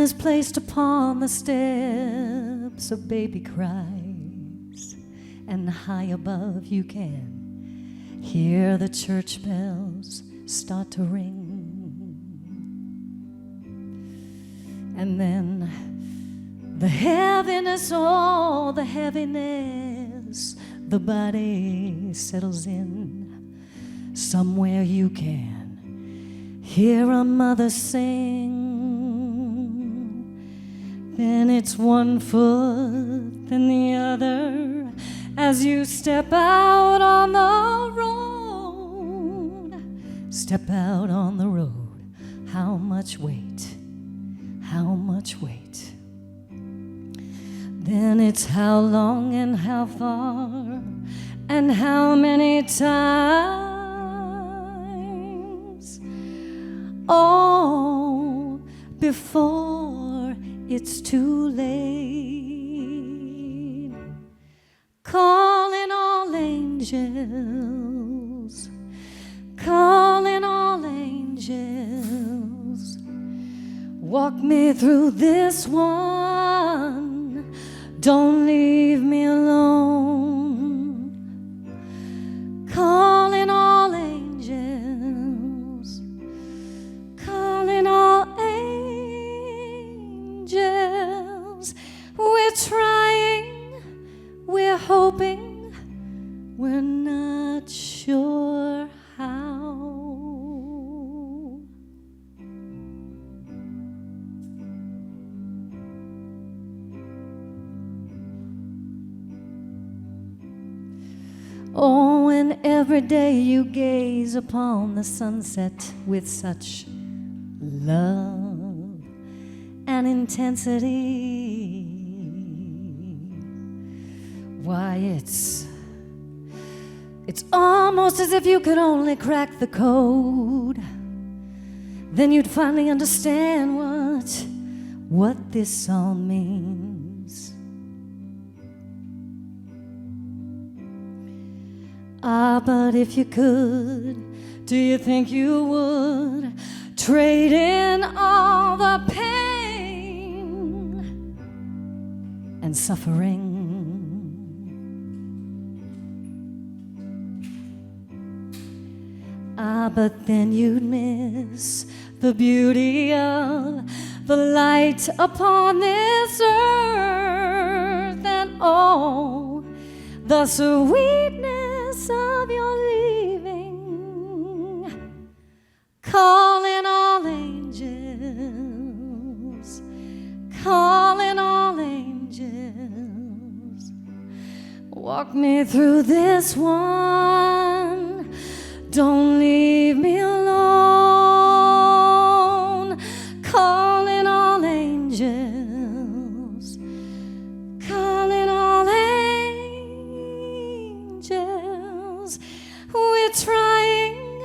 is placed upon the steps, a baby cries, and high above you can hear the church bells start to ring. And then the heaviness, all the heaviness, the body settles in. Somewhere you can hear a mother sing. Then it's one foot, then the other, as you step out on the road. Step out on the road. How much weight? How much weight? Then it's how long and how far and how many times. Oh, before it's too late. Calling all angels, calling all angels. Walk me through this one. Don't leave me alone. Calling all angels, calling all angels. We're trying, we're hoping, we're not sure how. Oh, and every day you gaze upon the sunset with such love and intensity. Why, it's almost as if you could only crack the code. Then you'd finally understand what this song means. Ah, but if you could, do you think you would trade in all the pain and suffering? Ah, but then you'd miss the beauty of the light upon this earth, and oh, the sweetness of your leaving. Calling all angels, calling all angels. Walk me through this one. Don't leave me alone. Calling all angels, calling all angels. We're trying,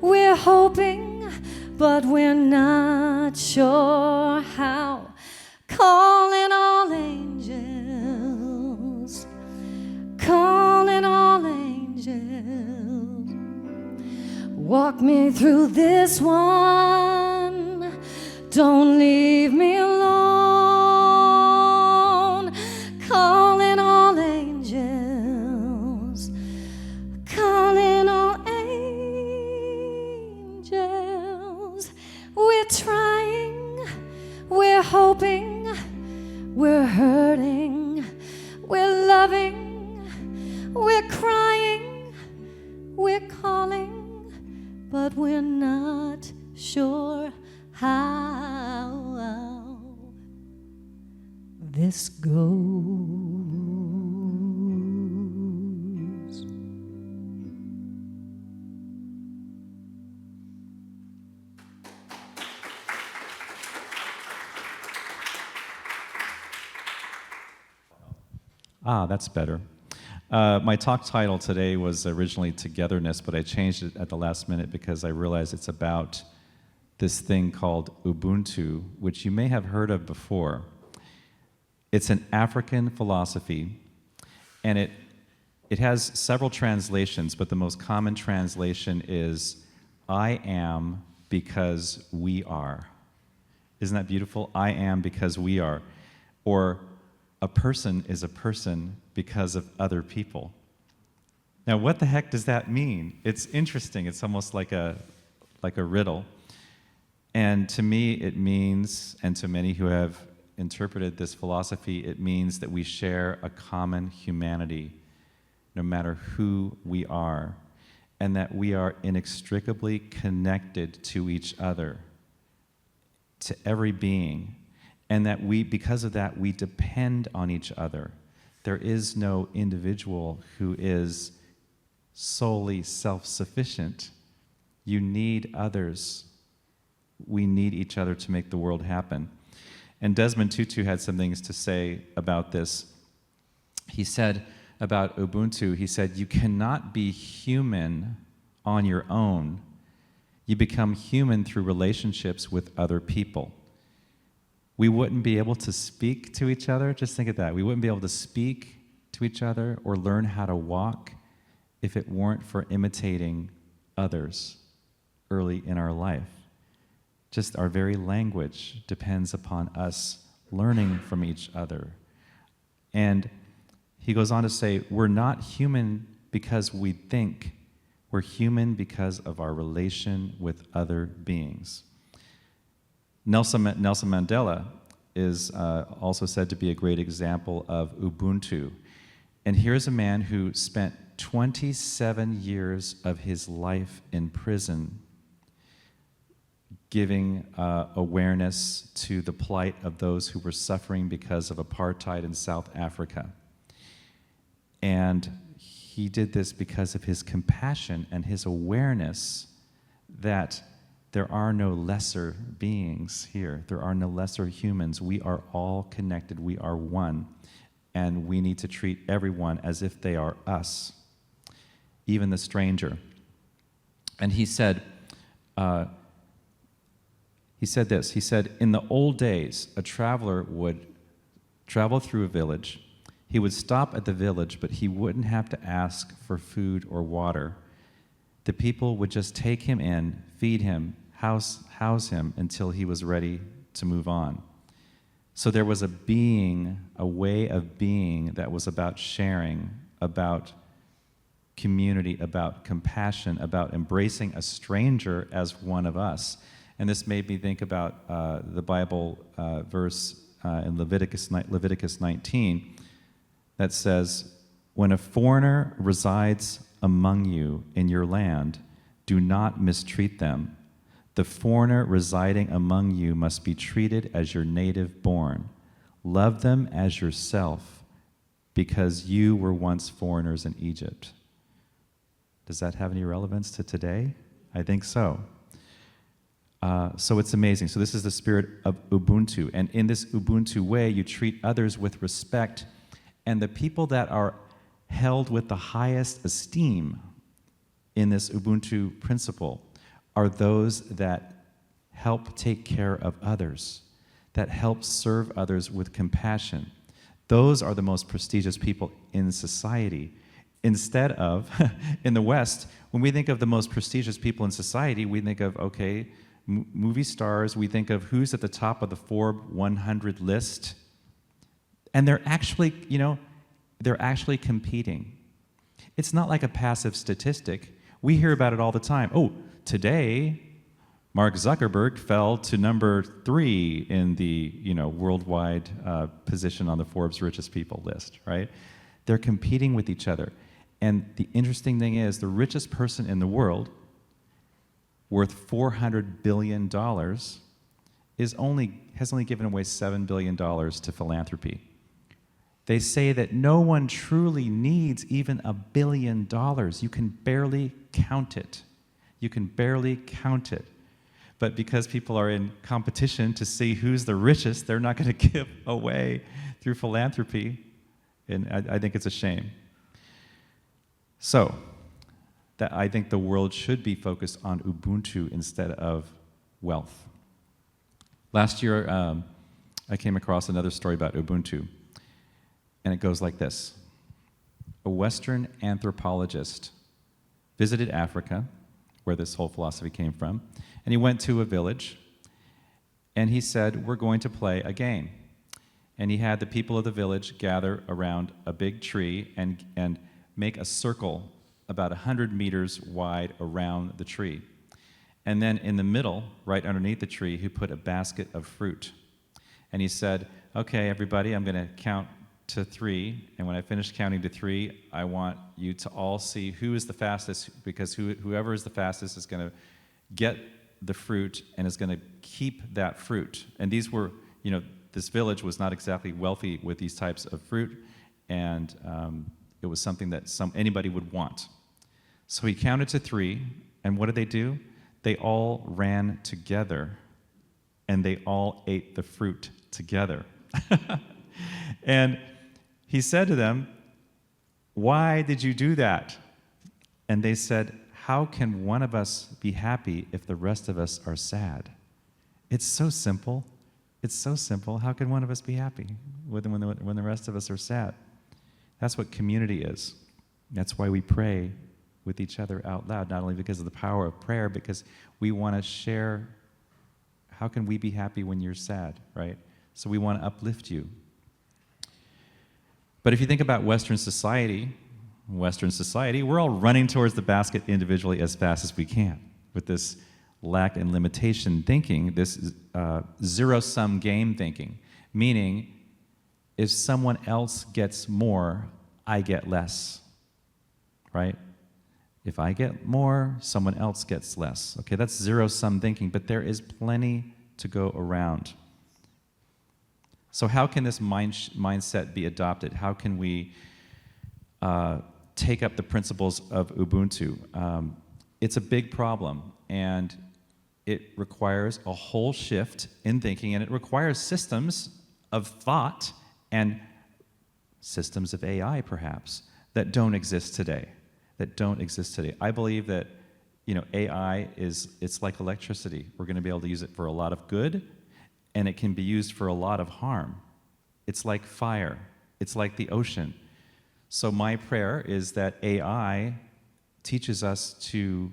we're hoping, but we're not sure how. Calling all angels, calling all angels. Walk me through this one. Don't leave me alone. Calling all angels, calling all angels. We're trying, we're hoping, we're hurting, we're loving, we're crying, we're calling, but we're not sure how this goes. Ah, that's better. My talk title today was originally Togetherness, but I changed it at the last minute because I realized it's about this thing called Ubuntu, which you may have heard of before. It's an African philosophy, and it has several translations, but the most common translation is, I am because we are. Isn't that beautiful? I am because we are. Or a person is a person because of other people. Now, what the heck does that mean? It's interesting. It's almost like a riddle. And to me, it means, and to many who have interpreted this philosophy, it means that we share a common humanity, no matter who we are, and that we are inextricably connected to each other, to every being, and that we, because of that, we depend on each other. There is no individual who is solely self-sufficient. You need others. We need each other to make the world happen. And Desmond Tutu had some things to say about this. He said about Ubuntu, he said, you cannot be human on your own. You become human through relationships with other people. We wouldn't be able to speak to each other. Just think of that. We wouldn't be able to speak to each other or learn how to walk if it weren't for imitating others early in our life. Just our very language depends upon us learning from each other. And he goes on to say, we're not human because we think. We're human because of our relation with other beings. Nelson Mandela is also said to be a great example of Ubuntu. And here's a man who spent 27 years of his life in prison giving awareness to the plight of those who were suffering because of apartheid in South Africa. And he did this because of his compassion and his awareness that there are no lesser beings here. There are no lesser humans. We are all connected. We are one. And we need to treat everyone as if they are us, even the stranger. And he said this. He said, in the old days, a traveler would travel through a village. He would stop at the village, but he wouldn't have to ask for food or water. The people would just take him in, feed him, house him until he was ready to move on. So there was a way of being that was about sharing, about community, about compassion, about embracing a stranger as one of us. And this made me think about the Bible verse in Leviticus 19 that says, when a foreigner resides among you in your land, do not mistreat them. The foreigner residing among you must be treated as your native born. Love them as yourself, because you were once foreigners in Egypt. Does that have any relevance to today? I think so. So it's amazing. So this is the spirit of Ubuntu. And in this Ubuntu way, you treat others with respect. And the people that are held with the highest esteem in this Ubuntu principle are those that help take care of others, that help serve others with compassion. Those are the most prestigious people in society. Instead of, in the West, when we think of the most prestigious people in society, we think of, okay, movie stars, we think of who's at the top of the Forbes 100 list, and they're actually, they're actually competing. It's not like a passive statistic. We hear about it all the time. Oh, today, Mark Zuckerberg fell to number 3 in the worldwide position on the Forbes richest people list, right? They're competing with each other. And the interesting thing is, the richest person in the world, worth $400 billion, has only given away $7 billion to philanthropy. They say that no one truly needs even $1 billion. You can barely count it. You can barely count it. But because people are in competition to see who's the richest, they're not going to give away through philanthropy. And I think it's a shame. So, that I think the world should be focused on Ubuntu instead of wealth. Last year, I came across another story about Ubuntu, and it goes like this. A Western anthropologist visited Africa, where this whole philosophy came from, and he went to a village, And he said, we're going to play a game. And he had the people of the village gather around a big tree and make a circle about 100 meters wide around the tree. And then in the middle, right underneath the tree, he put a basket of fruit. And he said, okay, everybody, I'm going to count to 3. And when I finish counting to 3, I want you to all see who is the fastest, because whoever is the fastest is going to get the fruit and is going to keep that fruit. And these were, this village was not exactly wealthy with these types of fruit, and it was something that anybody would want. So he counted to 3, and what did they do? They all ran together, and they all ate the fruit together. And he said to them, why did you do that? And they said, how can one of us be happy if the rest of us are sad? It's so simple. It's so simple. How can one of us be happy when the rest of us are sad? That's what community is. That's why we pray with each other out loud, not only because of the power of prayer, because we want to share. How can we be happy when you're sad, right? So we want to uplift you. But if you think about Western society, we're all running towards the basket individually as fast as we can with this lack and limitation thinking, this zero-sum game thinking, meaning if someone else gets more, I get less, right? If I get more, someone else gets less. Okay, that's zero-sum thinking, but there is plenty to go around. So how can this mindset be adopted? How can we take up the principles of Ubuntu? It's a big problem, and it requires a whole shift in thinking, and it requires systems of thought and systems of AI, perhaps, that don't exist today. I believe that, AI it's like electricity. We're going to be able to use it for a lot of good, and it can be used for a lot of harm. It's like fire. It's like the ocean. So my prayer is that AI teaches us to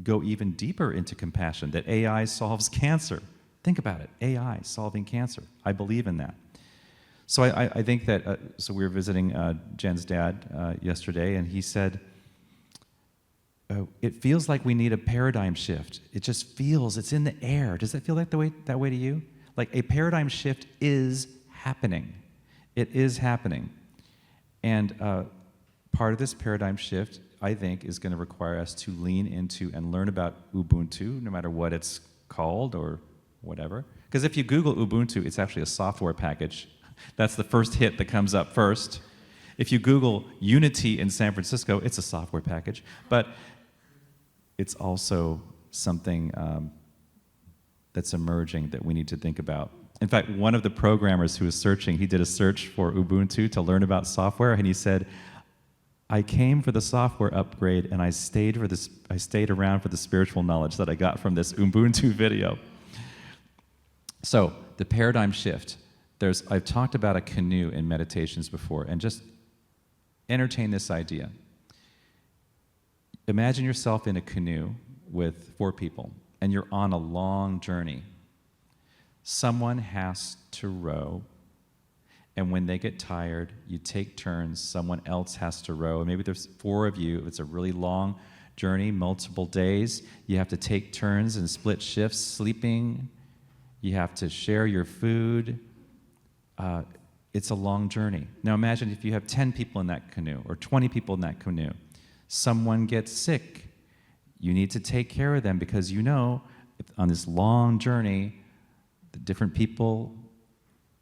go even deeper into compassion, that AI solves cancer. Think about it, AI solving cancer. I believe in that. So I think that, so we were visiting Jen's dad yesterday, and he said, it feels like we need a paradigm shift. It just feels, it's in the air. Does that feel like that way to you? Like a paradigm shift is happening. It is happening. And part of this paradigm shift, I think, is going to require us to lean into and learn about Ubuntu, no matter what it's called or whatever. Because if you Google Ubuntu, it's actually a software package. That's the first hit that comes up first. If you Google Unity in San Francisco, it's a software package. But it's also something that's emerging that we need to think about. In fact, one of the programmers who was searching, he did a search for Ubuntu to learn about software, and he said, I came for the software upgrade, and I stayed around for the spiritual knowledge that I got from this Ubuntu video. So, the paradigm shift. I've talked about a canoe in meditations before, and just entertain this idea. Imagine yourself in a canoe with 4 people, and you're on a long journey. Someone has to row, and when they get tired, you take turns, someone else has to row, and maybe there's 4 of you. If it's a really long journey, multiple days, you have to take turns and split shifts, sleeping, you have to share your food. It's a long journey. Now imagine if you have 10 people in that canoe, or 20 people in that canoe. Someone gets sick. You need to take care of them, because on this long journey, the different people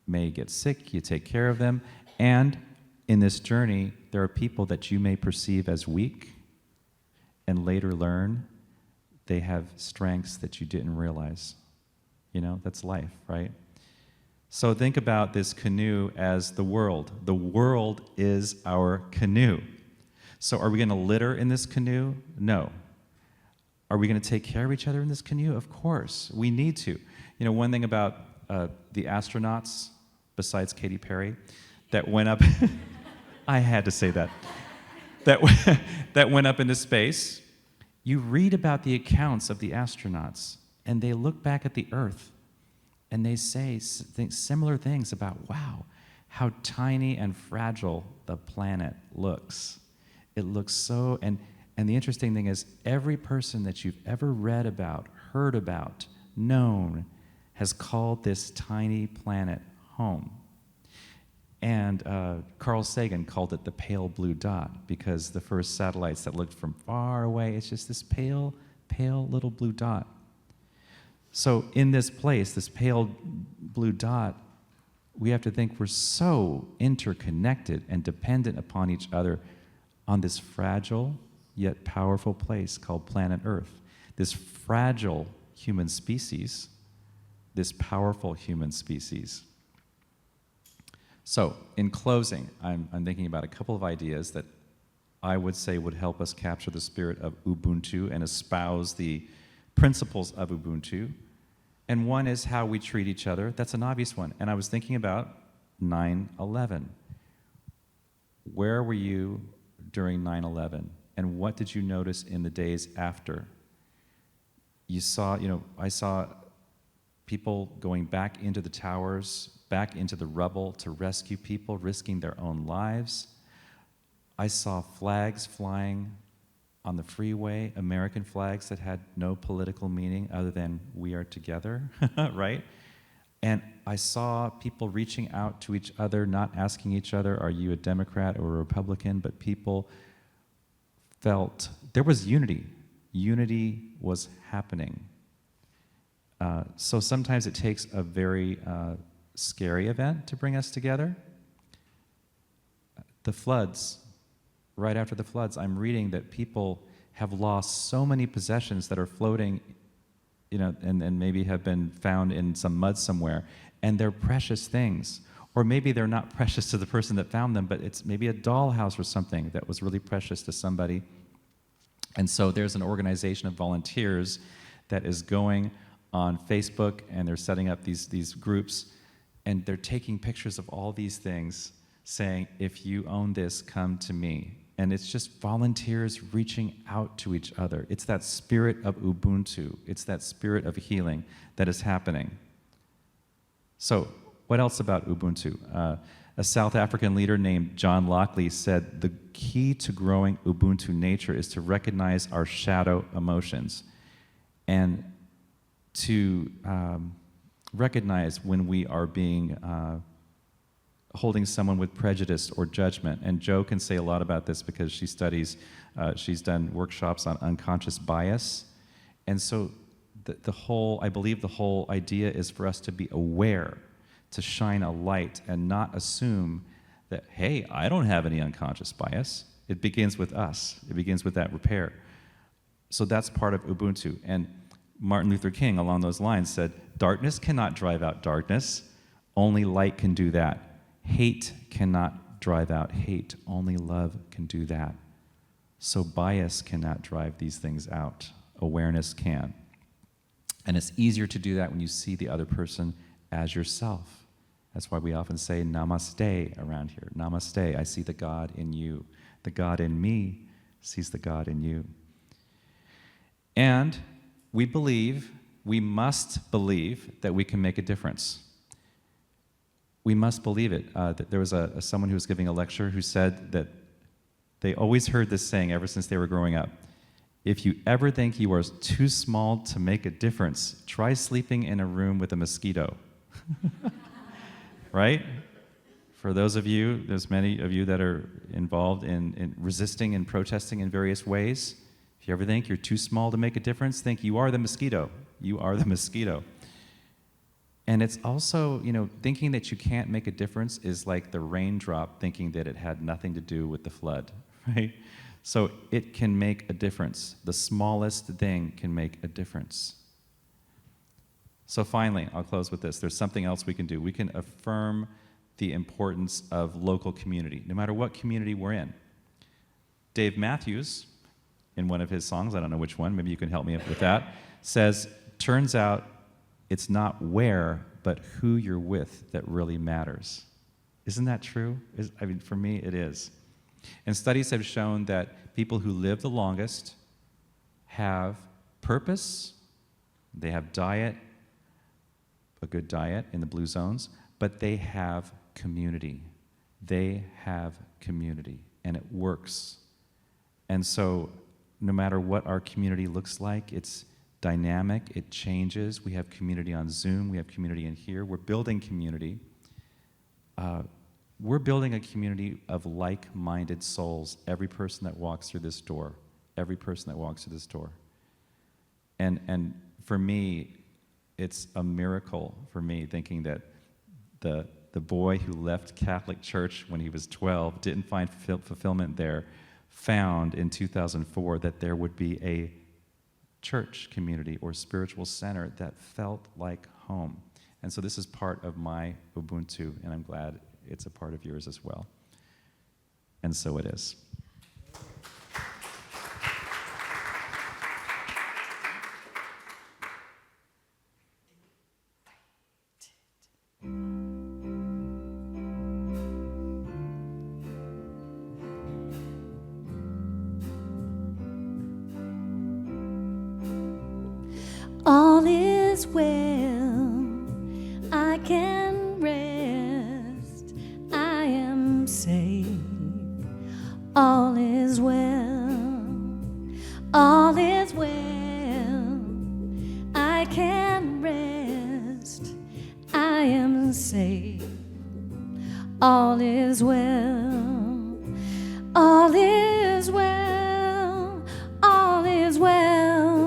may get sick, you take care of them, and in this journey, there are people that you may perceive as weak and later learn they have strengths that you didn't realize. That's life, right? So think about this canoe as the world. The world is our canoe. So are we going to litter in this canoe? No. Are we going to take care of each other in this canoe? Of course. We need to. One thing about the astronauts, besides Katy Perry, that went up, I had to say that went up into space, you read about the accounts of the astronauts, and they look back at the Earth, And they say similar things about, wow, how tiny and fragile the planet looks. It looks so, and the interesting thing is, every person that you've ever read about, heard about, known, has called this tiny planet home. And Carl Sagan called it the pale blue dot, because the first satellites that looked from far away, it's just this pale, pale little blue dot. So in this place, this pale blue dot, we have to think we're so interconnected and dependent upon each other on this fragile yet powerful place called planet Earth. This fragile human species, this powerful human species. So, in closing, I'm thinking about a couple of ideas that I would say would help us capture the spirit of Ubuntu and espouse the principles of Ubuntu. And one is how we treat each other. That's an obvious one. And I was thinking about 9/11. Where were you during 9/11? And what did you notice in the days after? You saw, I saw people going back into the towers, back into the rubble to rescue people, risking their own lives. I saw flags flying on the freeway, American flags that had no political meaning other than we are together, right? And I saw people reaching out to each other, not asking each other, are you a Democrat or a Republican? But people felt there was unity. Unity was happening. So sometimes it takes a very scary event to bring us together. The floods, right after the floods, I'm reading that people have lost so many possessions that are floating, and maybe have been found in some mud somewhere, and they're precious things. Or maybe they're not precious to the person that found them, but it's maybe a dollhouse or something that was really precious to somebody. And so there's an organization of volunteers that is going on Facebook, and they're setting up these groups, and they're taking pictures of all these things, saying, if you own this, come to me. And it's just volunteers reaching out to each other. It's that spirit of Ubuntu. It's that spirit of healing that is happening. So, what else about Ubuntu? A South African leader named John Lockley said, the key to growing Ubuntu nature is to recognize our shadow emotions and to recognize when we are being holding someone with prejudice or judgment. And Jo can say a lot about this because she studies, she's done workshops on unconscious bias. And so I believe the whole idea is for us to be aware, to shine a light and not assume that, hey, I don't have any unconscious bias. It begins with us. It begins with that repair. So that's part of Ubuntu. And Martin Luther King, along those lines, said, darkness cannot drive out darkness. Only light can do that. Hate cannot drive out hate. Only love can do that. So bias cannot drive these things out. Awareness can. And it's easier to do that when you see the other person as yourself. That's why we often say namaste around here. Namaste, I see the God in you. The God in me sees the God in you. And we must believe that we can make a difference. We must believe it. There was someone who was giving a lecture who said that they always heard this saying ever since they were growing up. If you ever think you are too small to make a difference, try sleeping in a room with a mosquito. Right? For those of you, there's many of you that are involved in resisting and protesting in various ways. If you ever think you're too small to make a difference, think you are the mosquito. You are the mosquito. And it's also, thinking that you can't make a difference is like the raindrop thinking that it had nothing to do with the flood, right? So it can make a difference. The smallest thing can make a difference. So finally, I'll close with this. There's something else we can do. We can affirm the importance of local community, no matter what community we're in. Dave Matthews, in one of his songs, I don't know which one, maybe you can help me with that, says, turns out it's not where, but who you're with that really matters. Isn't that true? For me, it is. And studies have shown that people who live the longest have purpose, they have diet, a good diet in the blue zones, but they have community. They have community, and it works. And so no matter what our community looks like, it's dynamic, it changes. We have community on Zoom, we have community in here. We're building community. We're building a community of like-minded souls, every person that walks through this door, every person that walks through this door. And for me, it's a miracle for me thinking that the boy who left Catholic Church when he was 12, didn't find fulfillment there, found in 2004 that there would be a church community or spiritual center that felt like home. And so this is part of my Ubuntu, and I'm glad it's a part of yours as well. And so it is. All is well, I can rest, I am safe. All is well, all is well, I can rest, I am safe. All is well, all is well, all is well.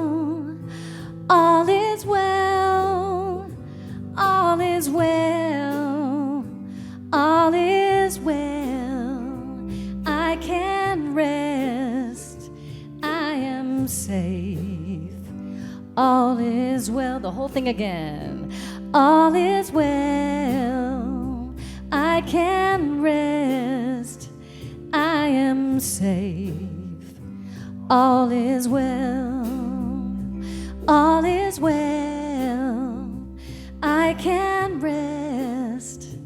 All is well, all is well, all is well. I can rest, I am safe. All is well, the whole thing again. All is well, I can rest, I am safe. All is well. All is well, I can rest,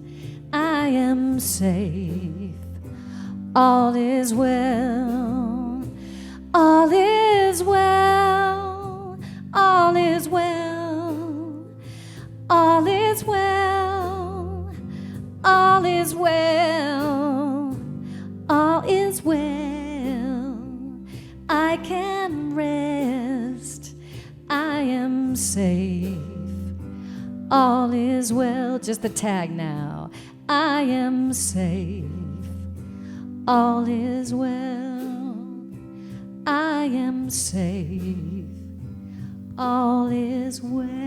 I am safe. All is well, all is well, all is well, all is well, all is well, all is well, I can rest, I am safe. All is well. Just the tag now. I am safe. All is well. I am safe. All is well.